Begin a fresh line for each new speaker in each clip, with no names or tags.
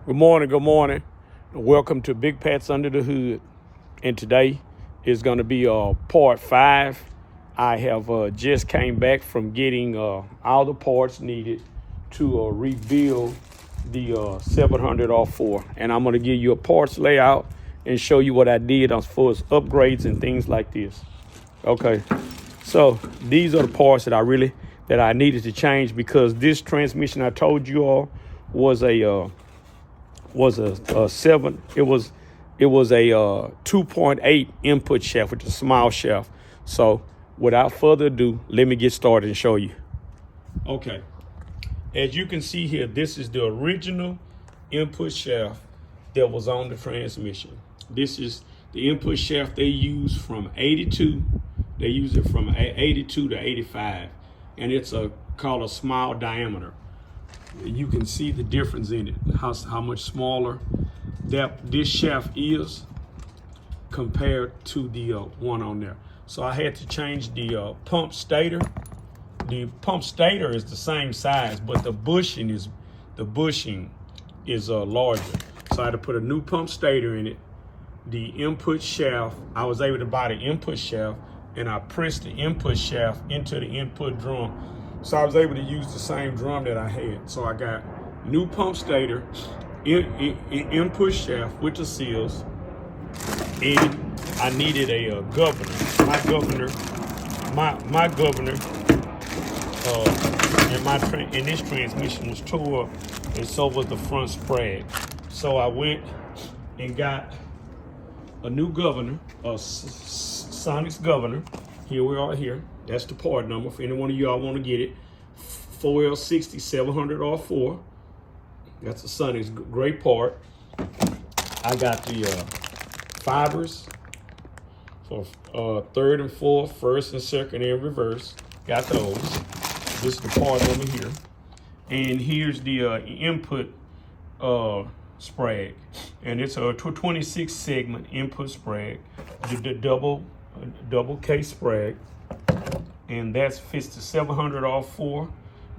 Good morning. Welcome to Bigpat's Under the Hood. And today is going to be part 5. I have just came back from getting all the parts needed to rebuild the 700R4. And I'm going to give you a parts layout and show you what I did as far as upgrades and things like this. Okay, so these are the parts that I needed to change, because this transmission I told you all was a 2.8 input shaft, which is a small shaft. So without further ado, let me get started and show you. Okay, as you can see here, this is the original input shaft that was on the transmission. This is the input shaft they use from 82. They use it from 82 to 85, and it's called a small diameter. You can see the difference in it, how much smaller this shaft is compared to the one on there. So I had to change the pump stator. The pump stator is the same size, but the bushing is larger. So I had to put a new pump stator in it. The input shaft, I was able to buy the input shaft, and I pressed the input shaft into the input drum. So I was able to use the same drum that I had. So I got new pump stator, input shaft with the seals, and I needed a governor. My governor in this transmission was tore up, and so was the front sprag. So I went and got a new governor, a Sonics governor. Here we are here. That's the part number for any one of y'all want to get it. 4L60 700R4. That's a Sonics, great part. I got the fibers for third and fourth, first and second and reverse. Got those. This is the part number here. And here's the input sprag. And it's a 26 segment input sprag. The double case sprag. And that fits the 700R4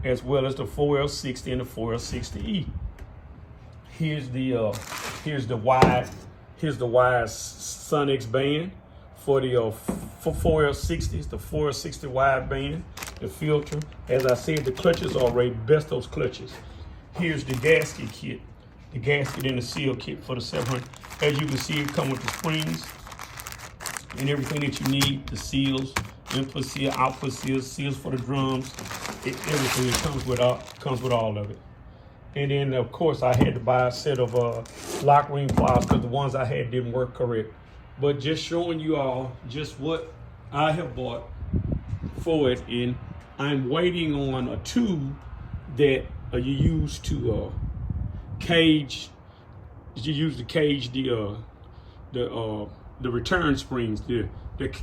as well as the 4L60 and the 4L60E. Here's the wide Sonics band for the 4L60s, the 4L60 wide band, the filter. As I said, the clutches are already best those clutches. Here's the gasket kit, the gasket and the seal kit for the 700. As you can see, it comes with the springs and everything that you need, the seals, input seal, output seals, seals for the drums, everything. It comes with all of it. And then of course I had to buy a set of lock ring pliers, because the ones I had didn't work correct. But just showing you all just what I have bought for it, and I'm waiting on a tube that you use to cage. You use to cage the return springs. The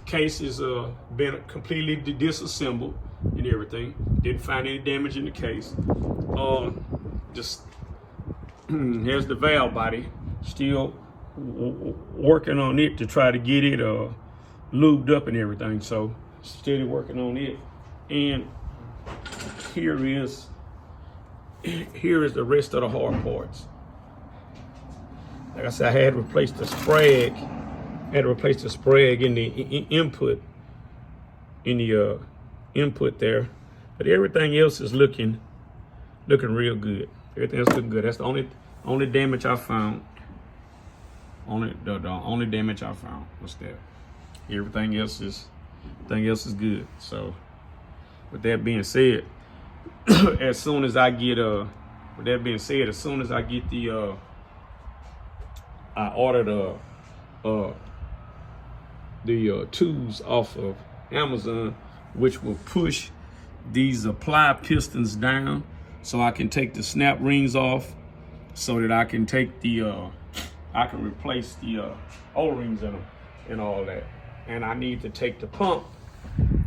case is been completely disassembled and everything. Didn't find any damage in the case. Just here's the valve body. Still working on it to try to get it lubed up and everything. So still working on it. And here is the rest of the hard parts. Like I said, I had to replace the sprag. In the input there, but everything else is looking real good. Everything else looking good. That's the only damage I found. The only damage I found was that. Everything else is good. So with that being said, as soon as I get the I ordered the tubes off of Amazon, which will push these ply pistons down, so I can take the snap rings off, so that I can take I can replace the O-rings in them and all that. And I need to take the pump.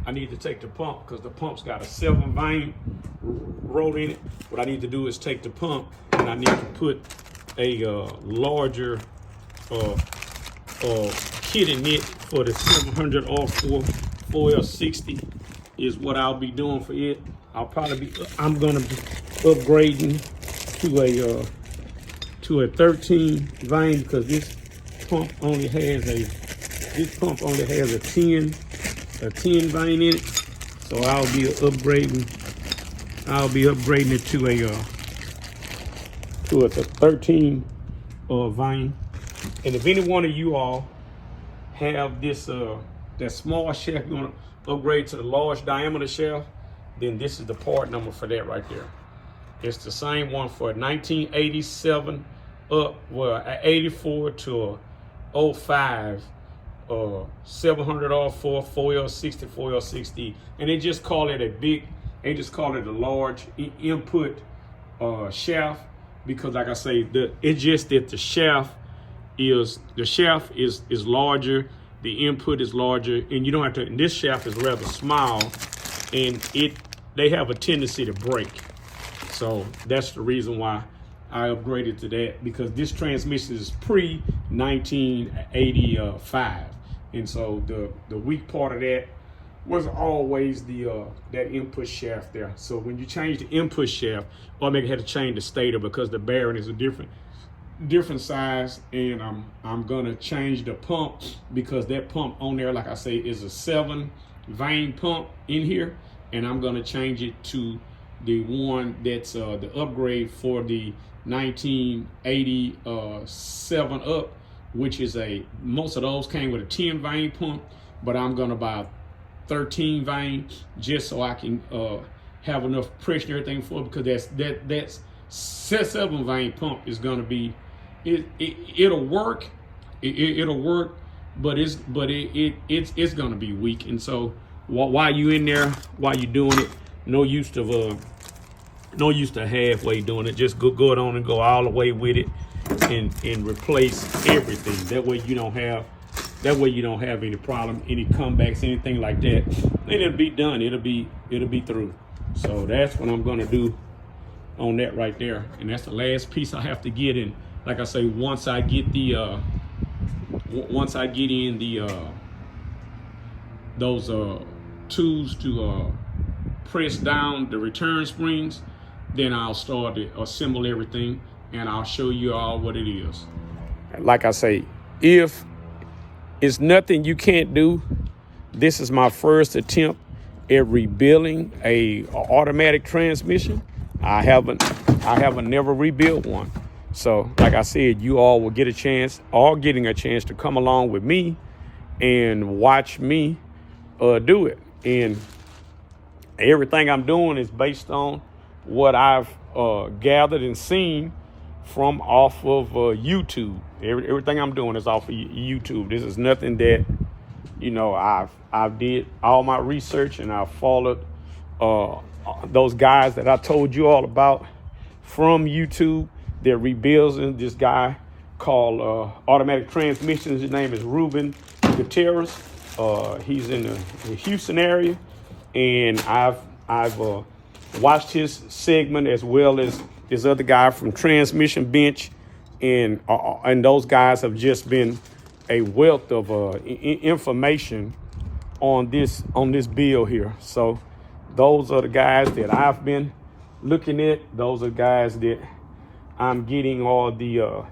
Because the pump's got a 7-vein roll in it. What I need to do is take the pump, and I need to put a larger kit in it for the 700R4 4L60 is what I'll be doing for it. I'm gonna be upgrading to to a 13 vein because this pump only has a 10 vein in it. So I'll be upgrading it to a 13 vein. And if any one of you all have this that small shaft, you want to upgrade to the large diameter shaft, then this is the part number for that right there. It's the same one for 1987 up, well, 84 to 05, 700 R4, 4L60, 4L60, and they just call it a large input shaft because, like I say, it's just that the shaft is larger, the input is larger, and you don't have to. And this shaft is rather small, and they have a tendency to break. So that's the reason why I upgraded to that, because this transmission is pre-1985, and so the weak part of that was always the that input shaft there. So when you change the input shaft, automatically had to change the stator because the bearing is a different size, and I'm gonna change the pump because that pump on there, like I say, is a 7 vein pump in here, and I'm gonna change it to the one that's the upgrade for the 1987 up, which is most of those came with a 10 vein pump, but I'm gonna buy 13 vein just so I can have enough pressure and everything for it, because that's 7 vein pump is gonna be it'll work, but it's gonna be weak. And so while you in there, while you doing it, no use to halfway doing it. Just go on and go all the way with it and replace everything. That way you don't have any problem, any comebacks, anything like that. And it'll be done. It'll be through. So that's what I'm gonna do on that right there. And that's the last piece I have to get in. Like I say, once I get in those tools to press down the return springs, then I'll start to assemble everything, and I'll show you all what it is. Like I say, if it's nothing you can't do, this is my first attempt at rebuilding a automatic transmission. I haven't never rebuilt one. So like I said, you all will get a chance, getting a chance to come along with me and watch me do it. And everything I'm doing is based on what I've gathered and seen from off of YouTube. Everything I'm doing is off of YouTube. This is nothing that, I've did all my research, and I followed those guys that I told you all about from YouTube. They're rebuilding this guy called Automatic Transmissions. His name is Ruben Gutierrez. He's in the Houston area, and I've watched his segment, as well as this other guy from Transmission Bench, and those guys have just been a wealth of information on this bill here. So those are the guys that I've been looking at. Those are guys that I'm getting all the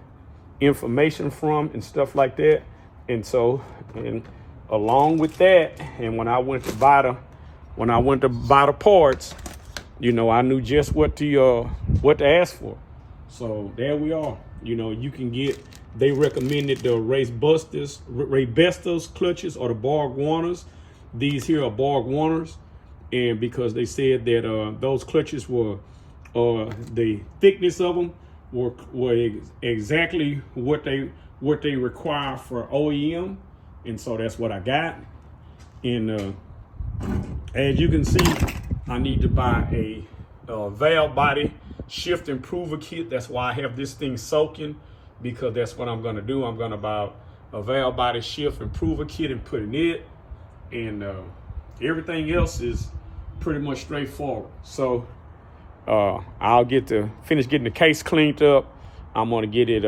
information from and stuff like that. And so, and along with that, and when I went to buy the parts, I knew just what to ask for. So there we are. You can get, they recommended the Raybestos clutches or the Borg Warners. These here are Borg Warners, and because they said that those clutches were, the thickness of them were exactly what they require for OEM, and so that's what I got. And as you can see, I need to buy a valve body shift improver kit. That's why I have this thing soaking, because that's what I'm gonna do. I'm gonna buy a valve body shift improver kit and put in it, and everything else is pretty much straightforward. So I'll finish getting the case cleaned up. I'm gonna get it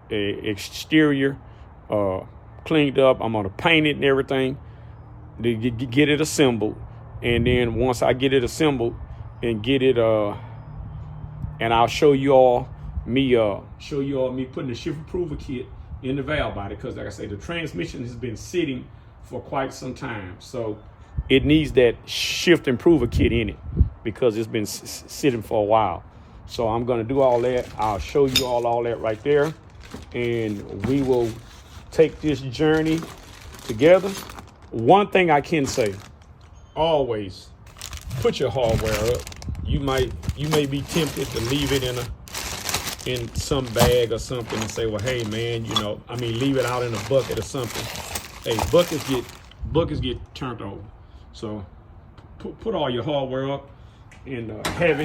exterior cleaned up. I'm gonna paint it and everything to get it assembled. And then once I get it assembled and get it, and I'll show you all show you all me putting the shift improver kit in the valve body, because like I say, the transmission has been sitting for quite some time. So it needs that shift improver kit in it because it's been sitting for a while. So I'm going to do all that. I'll show you all that right there. And we will take this journey together. One thing I can say, always put your hardware up. You may be tempted to leave it in some bag or something and say, well, hey man, leave it out in a bucket or something. Hey, buckets get turned over. So put all your hardware up and have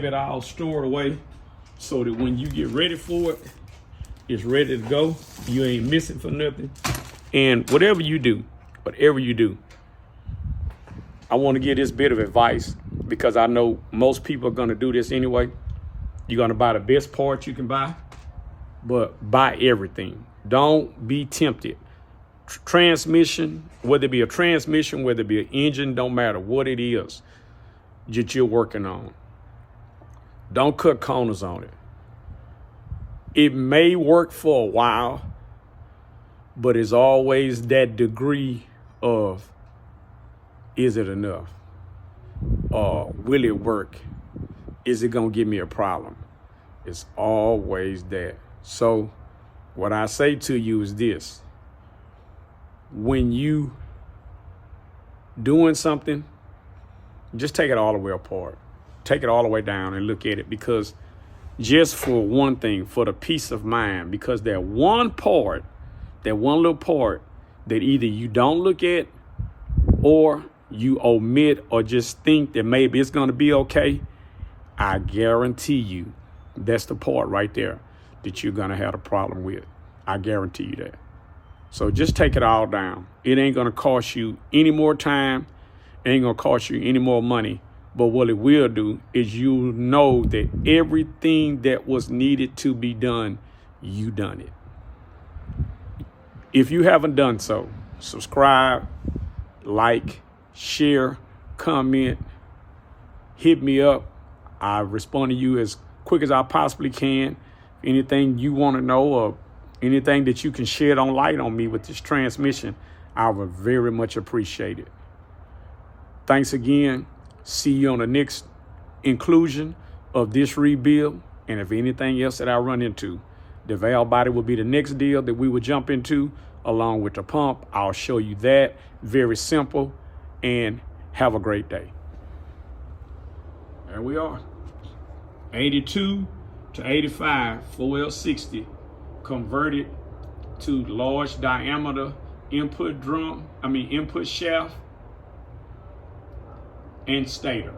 it all stored away so that when you get ready for it, it's ready to go. You ain't missing for nothing. And whatever you do, I want to give this bit of advice because I know most people are going to do this anyway. You're going to buy the best parts you can buy, but buy everything. Don't be tempted. Transmission, whether it be a transmission, whether it be an engine, don't matter what it is that you're working on. Don't cut corners on it. It may work for a while, but it's always that degree of, is it enough? Or will it work? Is it going to give me a problem? It's always that. So what I say to you is this. When you doing something, just take it all the way apart. Take it all the way down and look at it, because just for one thing, for the peace of mind, because that one little part that either you don't look at or you omit or just think that maybe it's going to be okay, I guarantee you that's the part right there that you're going to have a problem with. I guarantee you that. So just take it all down. It ain't going to cost you any more time. It ain't going to cost you any more money. But what it will do is you'll know that everything that was needed to be done, you done it. If you haven't done so, subscribe, like, share, comment, hit me up. I respond to you as quick as I possibly can. Anything you want to know or anything that you can shed on light on me with this transmission, I would very much appreciate it. Thanks again. See you on the next inclusion of this rebuild. And if anything else that I run into, the valve body will be the next deal that we will jump into along with the pump. I'll show you that. Very simple. And have a great day. There we are. 82 to 85 4L60 converted to large diameter input shaft and stator.